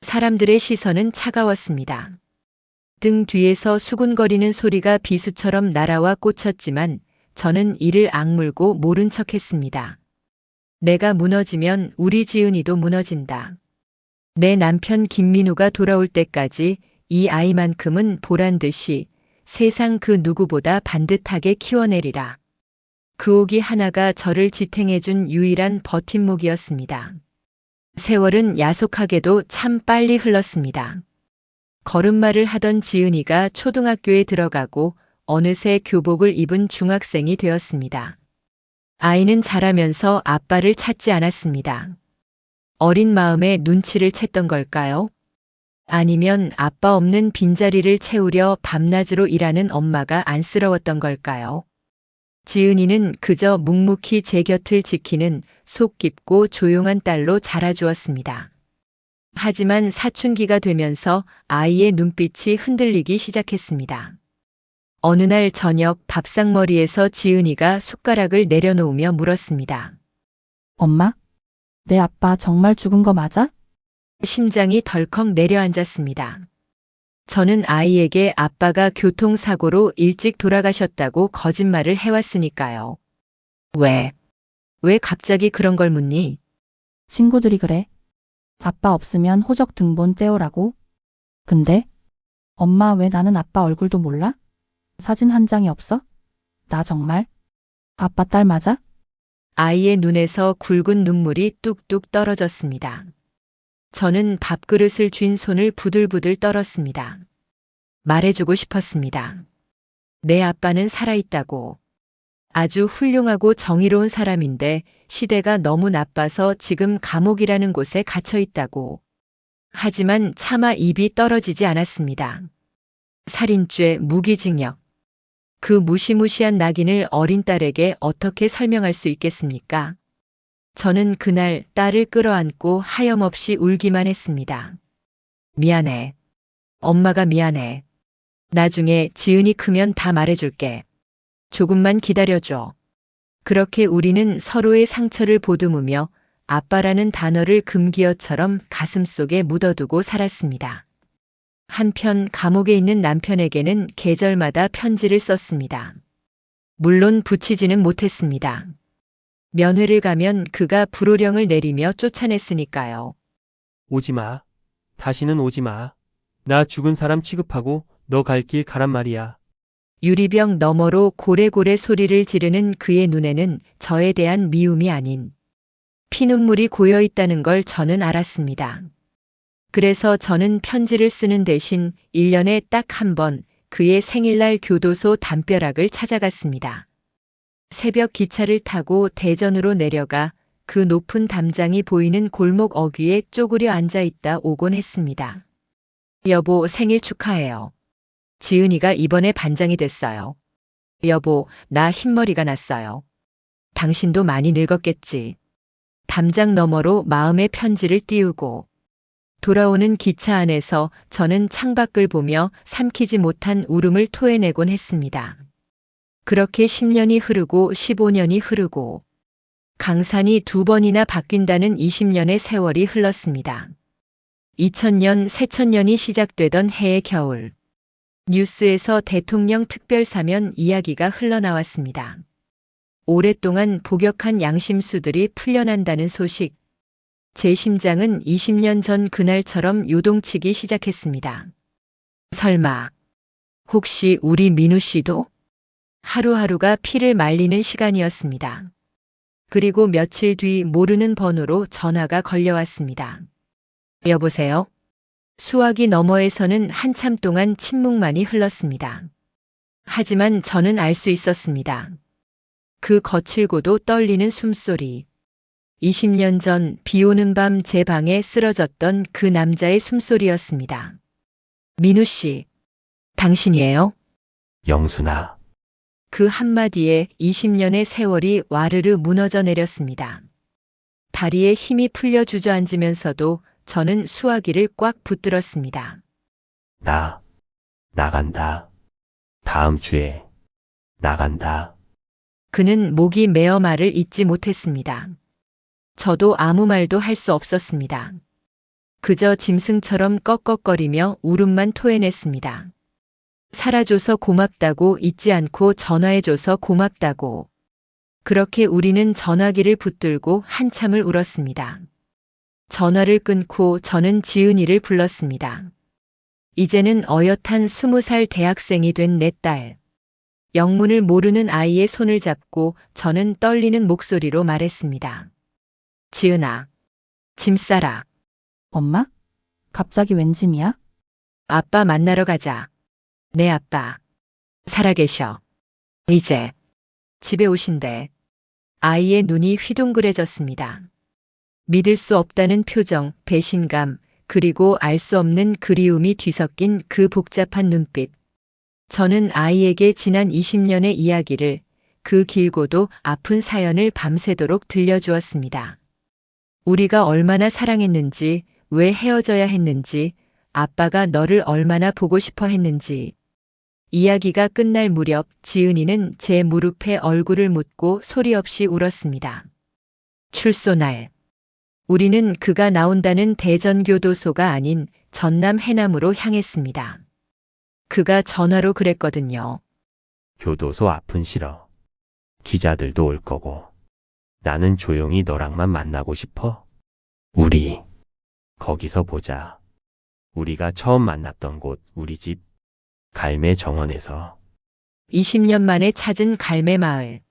사람들의 시선은 차가웠습니다. 등 뒤에서 수군거리는 소리가 비수처럼 날아와 꽂혔지만 저는 이를 악물고 모른 척했습니다. 내가 무너지면 우리 지은이도 무너진다. 내 남편 김민우가 돌아올 때까지 이 아이만큼은 보란 듯이 세상 그 누구보다 반듯하게 키워내리라. 그 오기 하나가 저를 지탱해준 유일한 버팀목이었습니다. 세월은 야속하게도 참 빨리 흘렀습니다. 걸음마를 하던 지은이가 초등학교에 들어가고 어느새 교복을 입은 중학생이 되었습니다. 아이는 자라면서 아빠를 찾지 않았습니다. 어린 마음에 눈치를 챘던 걸까요? 아니면 아빠 없는 빈자리를 채우려 밤낮으로 일하는 엄마가 안쓰러웠던 걸까요? 지은이는 그저 묵묵히 제 곁을 지키는 속 깊고 조용한 딸로 자라주었습니다. 하지만 사춘기가 되면서 아이의 눈빛이 흔들리기 시작했습니다. 어느 날 저녁 밥상머리에서 지은이가 숟가락을 내려놓으며 물었습니다. 엄마? 내 아빠 정말 죽은 거 맞아? 심장이 덜컥 내려앉았습니다. 저는 아이에게 아빠가 교통사고로 일찍 돌아가셨다고 거짓말을 해왔으니까요. 왜 갑자기 그런 걸 묻니? 친구들이 그래. 아빠 없으면 호적 등본 떼오라고. 근데 엄마 왜 나는 아빠 얼굴도 몰라? 사진 한 장이 없어? 나 정말 아빠 딸 맞아? 아이의 눈에서 굵은 눈물이 뚝뚝 떨어졌습니다. 저는 밥그릇을 쥔 손을 부들부들 떨었습니다. 말해주고 싶었습니다. 내 아빠는 살아있다고. 아주 훌륭하고 정의로운 사람인데 시대가 너무 나빠서 지금 감옥이라는 곳에 갇혀있다고. 하지만 차마 입이 떨어지지 않았습니다. 살인죄, 무기징역. 그 무시무시한 낙인을 어린 딸에게 어떻게 설명할 수 있겠습니까? 저는 그날 딸을 끌어안고 하염없이 울기만 했습니다. 미안해. 엄마가 미안해. 나중에 지은이 크면 다 말해줄게. 조금만 기다려줘. 그렇게 우리는 서로의 상처를 보듬으며 아빠라는 단어를 금기어처럼 가슴속에 묻어두고 살았습니다. 한편 감옥에 있는 남편에게는 계절마다 편지를 썼습니다. 물론 붙이지는 못했습니다. 면회를 가면 그가 불호령을 내리며 쫓아냈으니까요. 오지 마. 다시는 오지 마. 나 죽은 사람 취급하고 너 갈 길 가란 말이야. 유리병 너머로 고래고래 소리를 지르는 그의 눈에는 저에 대한 미움이 아닌 피눈물이 고여 있다는 걸 저는 알았습니다. 그래서 저는 편지를 쓰는 대신 1년에 딱 한 번 그의 생일날 교도소 담벼락을 찾아갔습니다. 새벽 기차를 타고 대전으로 내려가 그 높은 담장이 보이는 골목 어귀에 쪼그려 앉아 있다 오곤 했습니다. 여보, 생일 축하해요. 지은이가 이번에 반장이 됐어요. 여보, 나 흰머리가 났어요. 당신도 많이 늙었겠지. 담장 너머로 마음의 편지를 띄우고 돌아오는 기차 안에서 저는 창밖을 보며 삼키지 못한 울음을 토해내곤 했습니다. 그렇게 10년이 흐르고 15년이 흐르고 강산이 2번이나 바뀐다는 20년의 세월이 흘렀습니다. 2000년, 새천년이 시작되던 해의 겨울. 뉴스에서 대통령 특별사면 이야기가 흘러나왔습니다. 오랫동안 복역한 양심수들이 풀려난다는 소식. 제 심장은 20년 전 그날처럼 요동치기 시작했습니다. 설마, 혹시 우리 민우 씨도? 하루하루가 피를 말리는 시간이었습니다. 그리고 며칠 뒤 모르는 번호로 전화가 걸려왔습니다. 여보세요? 수화기 너머에서는 한참 동안 침묵만이 흘렀습니다. 하지만 저는 알 수 있었습니다. 그 거칠고도 떨리는 숨소리. 20년 전 비 오는 밤 제 방에 쓰러졌던 그 남자의 숨소리였습니다. 민우 씨, 당신이에요? 영순아, 그 한마디에 20년의 세월이 와르르 무너져 내렸습니다. 다리에 힘이 풀려 주저앉으면서도 저는 수화기를 꽉 붙들었습니다. 나 나간다. 다음 주에 나간다. 그는 목이 메어 말을 잇지 못했습니다. 저도 아무 말도 할 수 없었습니다. 그저 짐승처럼 꺽꺽거리며 울음만 토해냈습니다. 살아줘서 고맙다고, 잊지 않고 전화해줘서 고맙다고. 그렇게 우리는 전화기를 붙들고 한참을 울었습니다. 전화를 끊고 저는 지은이를 불렀습니다. 이제는 어엿한 20살 대학생이 된 내 딸. 영문을 모르는 아이의 손을 잡고 저는 떨리는 목소리로 말했습니다. 지은아, 짐 싸라. 엄마? 갑자기 웬 짐이야? 아빠 만나러 가자. 내 아빠. 살아계셔. 이제. 집에 오신대. 아이의 눈이 휘둥그레졌습니다. 믿을 수 없다는 표정, 배신감, 그리고 알 수 없는 그리움이 뒤섞인 그 복잡한 눈빛. 저는 아이에게 지난 20년의 이야기를, 그 길고도 아픈 사연을 밤새도록 들려주었습니다. 우리가 얼마나 사랑했는지, 왜 헤어져야 했는지, 아빠가 너를 얼마나 보고 싶어 했는지. 이야기가 끝날 무렵 지은이는 제 무릎에 얼굴을 묻고 소리 없이 울었습니다. 출소 날. 우리는 그가 나온다는 대전교도소가 아닌 전남 해남으로 향했습니다. 그가 전화로 그랬거든요. 교도소 앞은 싫어. 기자들도 올 거고. 나는 조용히 너랑만 만나고 싶어. 우리 거기서 보자. 우리가 처음 만났던 곳, 우리 집. 갈매 정원에서. 20년 만에 찾은 갈매 마을.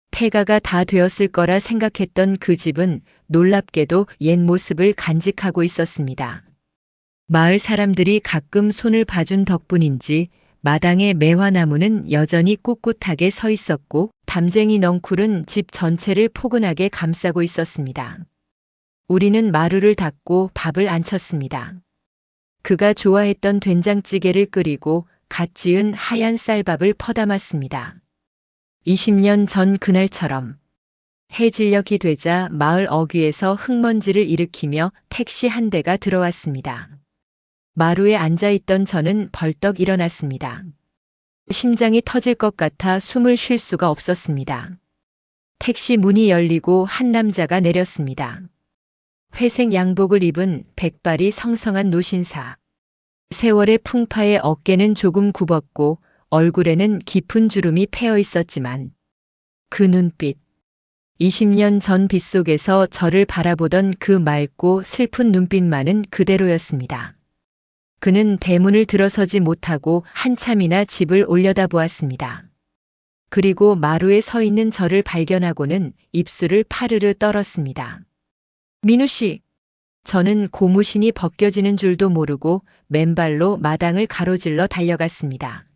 폐가가 다 되었을 거라 생각했던 그 집은 놀랍게도 옛 모습을 간직하고 있었습니다. 마을 사람들이 가끔 손을 봐준 덕분인지 마당의 매화나무는 여전히 꿋꿋하게 서 있었고 담쟁이 넝쿨은 집 전체를 포근하게 감싸고 있었습니다. 우리는 마루를 닦고 밥을 안 쳤습니다. 그가 좋아했던 된장찌개를 끓이고 갓 지은 하얀 쌀밥을 퍼담았습니다. 20년 전 그날처럼 해질녘이 되자 마을 어귀에서 흙먼지를 일으키며 택시 한 대가 들어왔습니다. 마루에 앉아있던 저는 벌떡 일어났습니다. 심장이 터질 것 같아 숨을 쉴 수가 없었습니다. 택시 문이 열리고 한 남자가 내렸습니다. 회색 양복을 입은 백발이 성성한 노신사. 세월의 풍파에 어깨는 조금 굽었고 얼굴에는 깊은 주름이 패어 있었지만 그 눈빛, 20년 전 빗속에서 저를 바라보던 그 맑고 슬픈 눈빛만은 그대로였습니다. 그는 대문을 들어서지 못하고 한참이나 집을 올려다보았습니다. 그리고 마루에 서 있는 저를 발견하고는 입술을 파르르 떨었습니다. 민우 씨! 저는 고무신이 벗겨지는 줄도 모르고 맨발로 마당을 가로질러 달려갔습니다.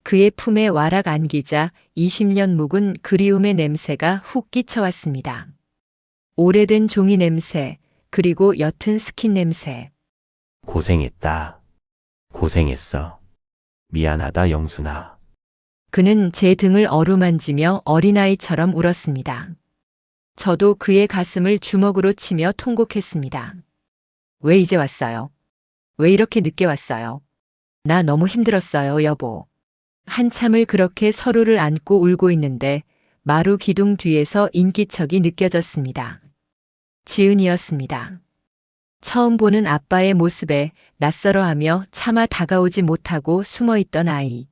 그의 품에 와락 안기자 20년 묵은 그리움의 냄새가 훅 끼쳐왔습니다. 오래된 종이 냄새, 그리고 옅은 스킨 냄새. 고생했다. 고생했어. 미안하다, 영순아. 그는 제 등을 어루만지며 어린아이처럼 울었습니다. 저도 그의 가슴을 주먹으로 치며 통곡했습니다. 왜 이제 왔어요? 왜 이렇게 늦게 왔어요? 나 너무 힘들었어요, 여보. 한참을 그렇게 서로를 안고 울고 있는데 마루 기둥 뒤에서 인기척이 느껴졌습니다. 지은이었습니다. 처음 보는 아빠의 모습에 낯설어하며 차마 다가오지 못하고 숨어있던 아이.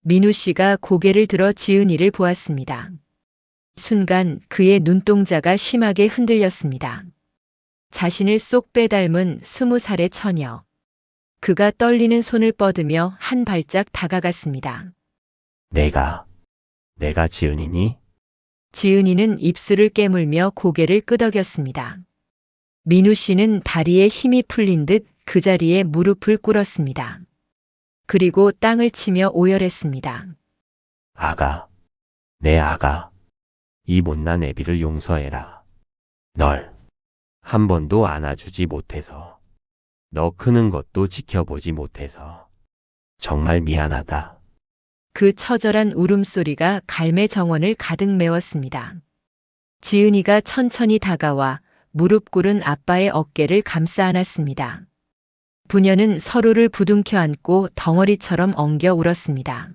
민우 씨가 고개를 들어 지은이를 보았습니다. 순간 그의 눈동자가 심하게 흔들렸습니다. 자신을 쏙 빼닮은 20살의 처녀. 그가 떨리는 손을 뻗으며 한 발짝 다가갔습니다. 내가 지은이니? 지은이는 입술을 깨물며 고개를 끄덕였습니다. 민우 씨는 다리에 힘이 풀린 듯 그 자리에 무릎을 꿇었습니다. 그리고 땅을 치며 오열했습니다. 아가, 내 아가. 이 못난 애비를 용서해라. 널 한 번도 안아주지 못해서, 너 크는 것도 지켜보지 못해서 정말 미안하다. 그 처절한 울음소리가 갈매 정원을 가득 메웠습니다. 지은이가 천천히 다가와 무릎 꿇은 아빠의 어깨를 감싸 안았습니다. 부녀는 서로를 부둥켜 안고 덩어리처럼 엉겨 울었습니다.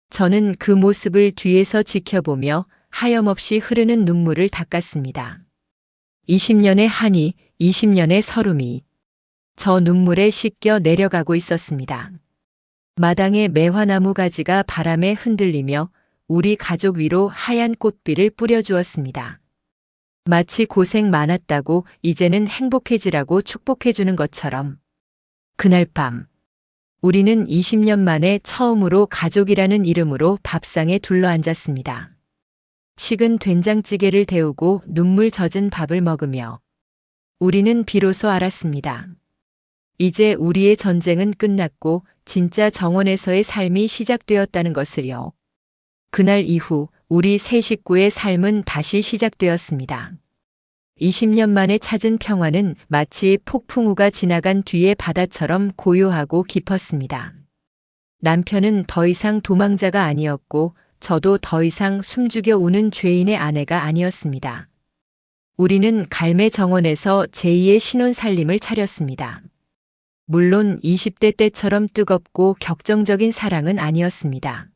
저는 그 모습을 뒤에서 지켜보며 하염없이 흐르는 눈물을 닦았습니다. 20년의 한이, 20년의 서름이 저 눈물에 씻겨 내려가고 있었습니다. 마당의 매화나무 가지가 바람에 흔들리며 우리 가족 위로 하얀 꽃비를 뿌려주었습니다. 마치 고생 많았다고 이제는 행복해지라고 축복해주는 것처럼. 그날 밤, 우리는 20년 만에 처음으로 가족이라는 이름으로 밥상에 둘러앉았습니다. 식은 된장찌개를 데우고 눈물 젖은 밥을 먹으며 우리는 비로소 알았습니다. 이제 우리의 전쟁은 끝났고 진짜 정원에서의 삶이 시작되었다는 것을요. 그날 이후 우리 세 식구의 삶은 다시 시작되었습니다. 20년 만에 찾은 평화는 마치 폭풍우가 지나간 뒤의 바다처럼 고요하고 깊었습니다. 남편은 더 이상 도망자가 아니었고 저도 더 이상 숨죽여 우는 죄인의 아내가 아니었습니다. 우리는 갈매 정원에서 제2의 신혼 살림을 차렸습니다. 물론 20대 때처럼 뜨겁고 격정적인 사랑은 아니었습니다.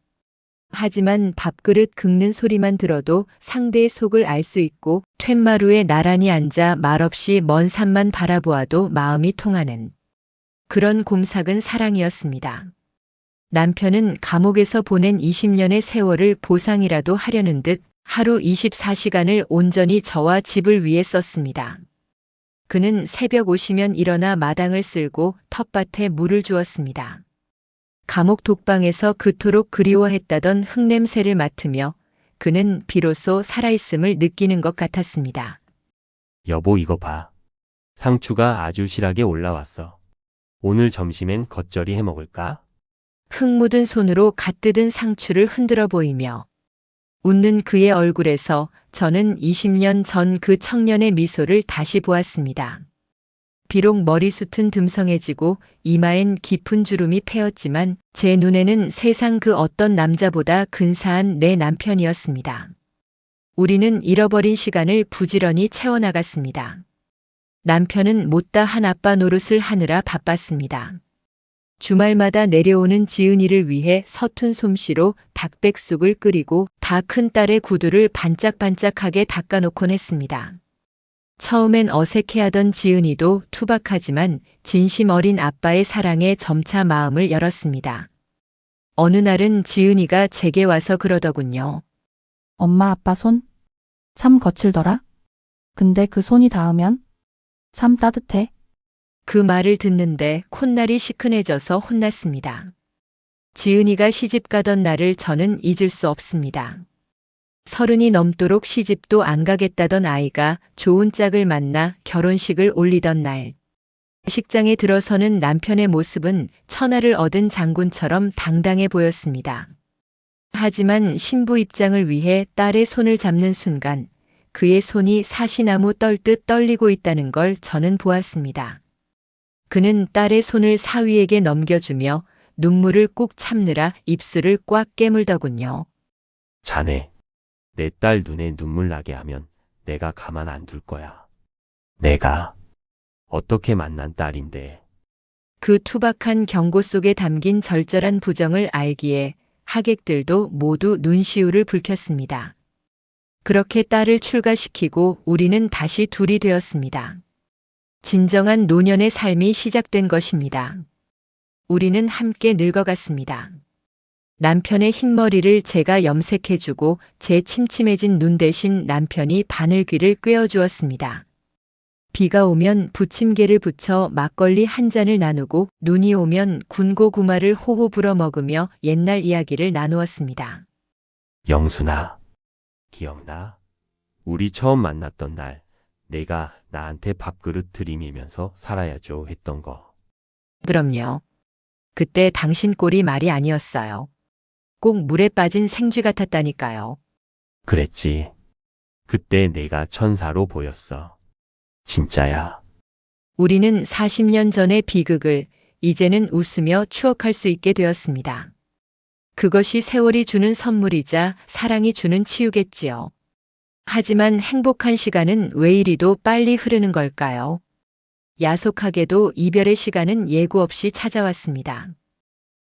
하지만 밥그릇 긁는 소리만 들어도 상대의 속을 알 수 있고 툇마루에 나란히 앉아 말없이 먼 산만 바라보아도 마음이 통하는 그런 곰삭은 사랑이었습니다. 남편은 감옥에서 보낸 20년의 세월을 보상이라도 하려는 듯 하루 24시간을 온전히 저와 집을 위해 썼습니다. 그는 새벽 오시면 일어나 마당을 쓸고 텃밭에 물을 주었습니다. 감옥 독방에서 그토록 그리워했다던 흙냄새를 맡으며 그는 비로소 살아있음을 느끼는 것 같았습니다. 여보, 이거 봐. 상추가 아주 실하게 올라왔어. 오늘 점심엔 겉절이 해 먹을까? 흙 묻은 손으로 갓 뜯은 상추를 흔들어 보이며 웃는 그의 얼굴에서 저는 20년 전 그 청년의 미소를 다시 보았습니다. 비록 머리숱은 듬성해지고 이마엔 깊은 주름이 패였지만 제 눈에는 세상 그 어떤 남자보다 근사한 내 남편이었습니다. 우리는 잃어버린 시간을 부지런히 채워나갔습니다. 남편은 못다 한 아빠 노릇을 하느라 바빴습니다. 주말마다 내려오는 지은이를 위해 서툰 솜씨로 닭백숙을 끓이고 다 큰 딸의 구두를 반짝반짝하게 닦아놓곤 했습니다. 처음엔 어색해하던 지은이도 투박하지만 진심 어린 아빠의 사랑에 점차 마음을 열었습니다. 어느 날은 지은이가 제게 와서 그러더군요. 엄마 아빠 손? 참 거칠더라? 근데 그 손이 닿으면 참 따뜻해. 그 말을 듣는데 콧날이 시큰해져서 혼났습니다. 지은이가 시집 가던 날을 저는 잊을 수 없습니다. 30이 넘도록 시집도 안 가겠다던 아이가 좋은 짝을 만나 결혼식을 올리던 날. 식장에 들어서는 남편의 모습은 천하를 얻은 장군처럼 당당해 보였습니다. 하지만 신부 입장을 위해 딸의 손을 잡는 순간 그의 손이 사시나무 떨듯 떨리고 있다는 걸 저는 보았습니다. 그는 딸의 손을 사위에게 넘겨주며 눈물을 꾹 참느라 입술을 꽉 깨물더군요. 자네, 내 딸 눈에 눈물 나게 하면 내가 가만 안 둘 거야. 내가 어떻게 만난 딸인데. 그 투박한 경고 속에 담긴 절절한 부정을 알기에 하객들도 모두 눈시울을 붉혔습니다. 그렇게 딸을 출가시키고 우리는 다시 둘이 되었습니다. 진정한 노년의 삶이 시작된 것입니다. 우리는 함께 늙어갔습니다. 남편의 흰머리를 제가 염색해주고 제 침침해진 눈 대신 남편이 바늘귀를 꿰어주었습니다. 비가 오면 부침개를 부쳐 막걸리 한 잔을 나누고 눈이 오면 군고구마를 호호 불어 먹으며 옛날 이야기를 나누었습니다. 영순아, 기억나? 우리 처음 만났던 날 내가 나한테 밥그릇 들이밀면서 살아야죠 했던 거. 그럼요. 그때 당신 꼴이 말이 아니었어요. 꼭 물에 빠진 생쥐 같았다니까요. 그랬지. 그때 내가 천사로 보였어. 진짜야. 우리는 40년 전의 비극을 이제는 웃으며 추억할 수 있게 되었습니다. 그것이 세월이 주는 선물이자 사랑이 주는 치유겠지요. 하지만 행복한 시간은 왜 이리도 빨리 흐르는 걸까요? 야속하게도 이별의 시간은 예고 없이 찾아왔습니다.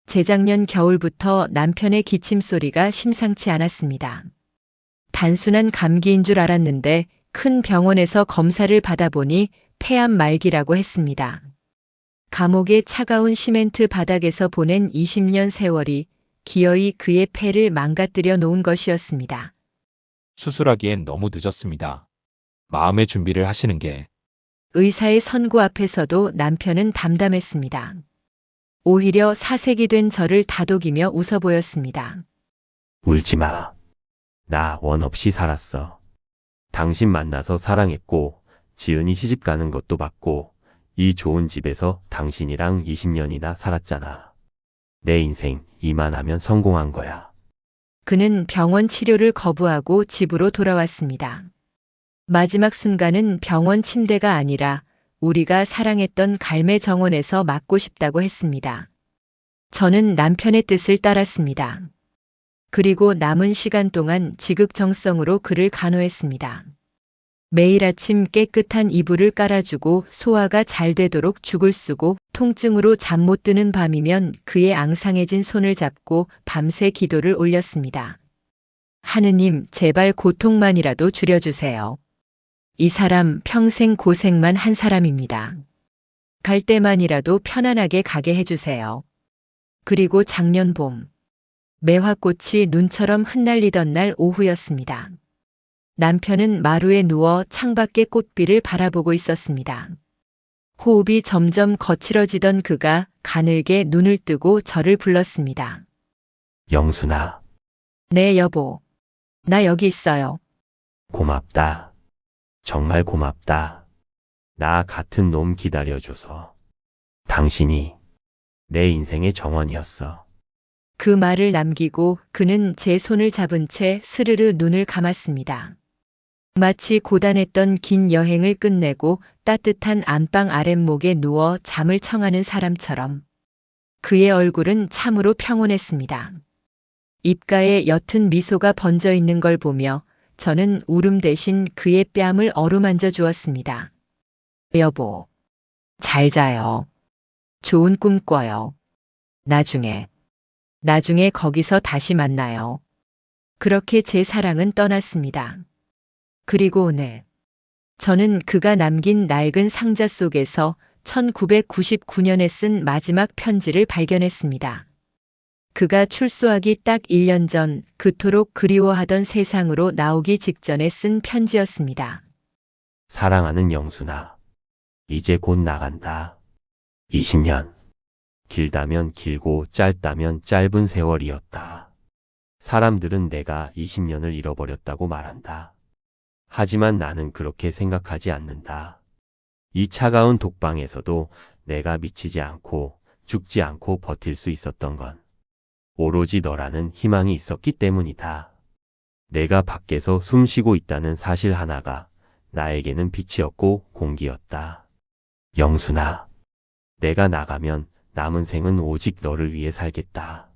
재작년 겨울부터 남편의 기침 소리가 심상치 않았습니다. 단순한 감기인 줄 알았는데 큰 병원에서 검사를 받아보니 폐암 말기라고 했습니다. 감옥의 차가운 시멘트 바닥에서 보낸 20년 세월이 기어이 그의 폐를 망가뜨려 놓은 것이었습니다. 수술하기엔 너무 늦었습니다. 마음의 준비를 하시는 게. 의사의 선고 앞에서도 남편은 담담했습니다. 오히려 사색이 된 저를 다독이며 웃어 보였습니다. 울지 마. 나 원 없이 살았어. 당신 만나서 사랑했고, 지은이 시집 가는 것도 봤고, 이 좋은 집에서 당신이랑 20년이나 살았잖아. 내 인생 이만하면 성공한 거야. 그는 병원 치료를 거부하고 집으로 돌아왔습니다. 마지막 순간은 병원 침대가 아니라 우리가 사랑했던 갈매 정원에서 맞고 싶다고 했습니다. 저는 남편의 뜻을 따랐습니다. 그리고 남은 시간 동안 지극정성으로 그를 간호했습니다. 매일 아침 깨끗한 이불을 깔아주고 소화가 잘 되도록 죽을 쓰고 통증으로 잠 못 드는 밤이면 그의 앙상해진 손을 잡고 밤새 기도를 올렸습니다. 하느님, 제발 고통만이라도 줄여주세요. 이 사람 평생 고생만 한 사람입니다. 갈 때만이라도 편안하게 가게 해주세요. 그리고 작년 봄, 매화꽃이 눈처럼 흩날리던 날 오후였습니다. 남편은 마루에 누워 창밖의 꽃비를 바라보고 있었습니다. 호흡이 점점 거칠어지던 그가 가늘게 눈을 뜨고 저를 불렀습니다. 영순아, 네, 여보. 나 여기 있어요. 고맙다. 정말 고맙다. 나 같은 놈 기다려줘서. 당신이 내 인생의 정원이었어. 그 말을 남기고 그는 제 손을 잡은 채 스르르 눈을 감았습니다. 마치 고단했던 긴 여행을 끝내고 따뜻한 안방 아랫목에 누워 잠을 청하는 사람처럼 그의 얼굴은 참으로 평온했습니다. 입가에 옅은 미소가 번져 있는 걸 보며 저는 울음 대신 그의 뺨을 어루만져 주었습니다. 여보, 잘 자요. 좋은 꿈 꿔요. 나중에 거기서 다시 만나요. 그렇게 제 사랑은 떠났습니다. 그리고 오늘 저는 그가 남긴 낡은 상자 속에서 1999년에 쓴 마지막 편지를 발견했습니다. 그가 출소하기 딱 1년 전 그토록 그리워하던 세상으로 나오기 직전에 쓴 편지였습니다. 사랑하는 영순아, 이제 곧 나간다. 20년. 길다면 길고 짧다면 짧은 세월이었다. 사람들은 내가 20년을 잃어버렸다고 말한다. 하지만 나는 그렇게 생각하지 않는다. 이 차가운 독방에서도 내가 미치지 않고 죽지 않고 버틸 수 있었던 건 오로지 너라는 희망이 있었기 때문이다. 내가 밖에서 숨 쉬고 있다는 사실 하나가 나에게는 빛이었고 공기였다. 영순아, 내가 나가면 남은 생은 오직 너를 위해 살겠다.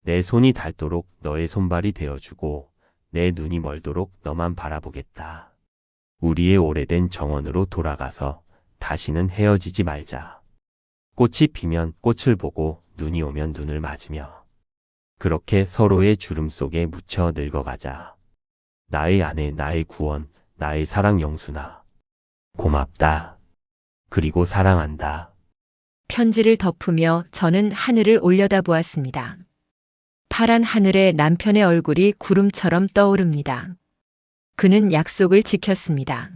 내 손이 닳도록 너의 손발이 되어주고 내 눈이 멀도록 너만 바라보겠다. 우리의 오래된 정원으로 돌아가서 다시는 헤어지지 말자. 꽃이 피면 꽃을 보고 눈이 오면 눈을 맞으며 그렇게 서로의 주름 속에 묻혀 늙어가자. 나의 아내, 나의 구원, 나의 사랑 영순아. 고맙다. 그리고 사랑한다. 편지를 덮으며 저는 하늘을 올려다보았습니다. 파란 하늘에 남편의 얼굴이 구름처럼 떠오릅니다. 그는 약속을 지켰습니다.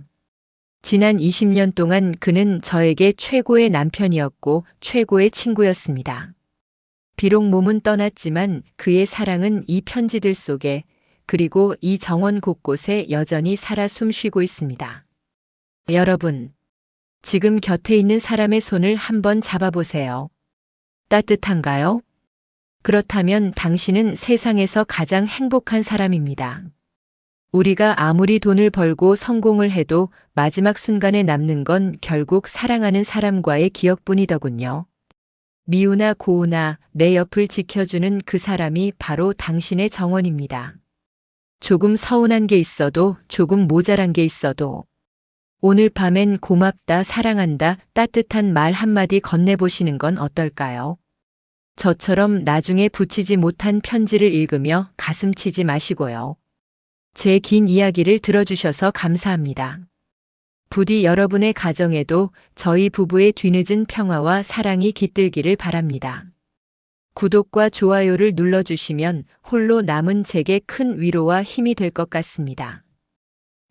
지난 20년 동안 그는 저에게 최고의 남편이었고 최고의 친구였습니다. 비록 몸은 떠났지만 그의 사랑은 이 편지들 속에 그리고 이 정원 곳곳에 여전히 살아 숨쉬고 있습니다. 여러분, 지금 곁에 있는 사람의 손을 한번 잡아보세요. 따뜻한가요? 그렇다면 당신은 세상에서 가장 행복한 사람입니다. 우리가 아무리 돈을 벌고 성공을 해도 마지막 순간에 남는 건 결국 사랑하는 사람과의 기억뿐이더군요. 미우나 고우나 내 옆을 지켜주는 그 사람이 바로 당신의 정원입니다. 조금 서운한 게 있어도 조금 모자란 게 있어도 오늘 밤엔 고맙다, 사랑한다, 따뜻한 말 한마디 건네보시는 건 어떨까요? 저처럼 나중에 붙이지 못한 편지를 읽으며 가슴 치지 마시고요. 제 긴 이야기를 들어주셔서 감사합니다. 부디 여러분의 가정에도 저희 부부의 뒤늦은 평화와 사랑이 깃들기를 바랍니다. 구독과 좋아요를 눌러주시면 홀로 남은 제게 큰 위로와 힘이 될 것 같습니다.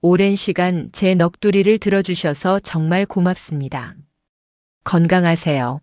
오랜 시간 제 넋두리를 들어주셔서 정말 고맙습니다. 건강하세요.